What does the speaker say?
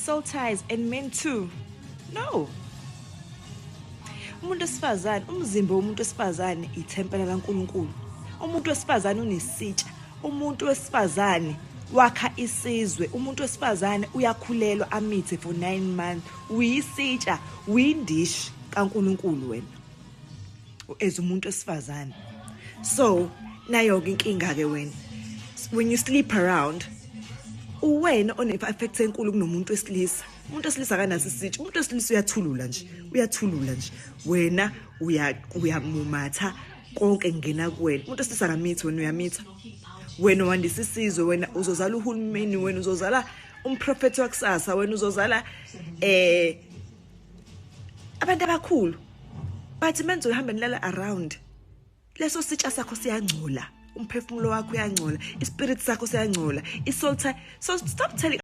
soul ties and men too. No. Umuntu wesifazane, umzimba womuntu wesifazane ithempela laNkulunkulu. Umuntu wesifazane unesitsha. Umuntu wesifazane wakha isizwe. Umuntu wesifazane uyakhulelwa amithe for 9 months. Uyisitsha, uyindishi kaNkulunkulu wena. As umuntu wesifazane. So, nayo inkinga ke wena. When you sleep around, uwena one-affect enkulu kunomuntu wesilisa. Umuntu wesilisa akanaso isitsha. Umuntu wesilisa uyathulula nje. Wena uyamumatha konke ngena kuwena. Umuntu wesilisa akamithi, wena uyamitha. Wena wandisa isizwe, wena uzozala uhulumeni, wena uzozala umprofeti wakusasa, wena uzozala abantu abakhulu. But menzo uhamba nilala around. Leso sitsha sakho siyangcola. Umphefumulo wakho uyangcola. Ispirit sakho siyangcola. Isoul. So stop telling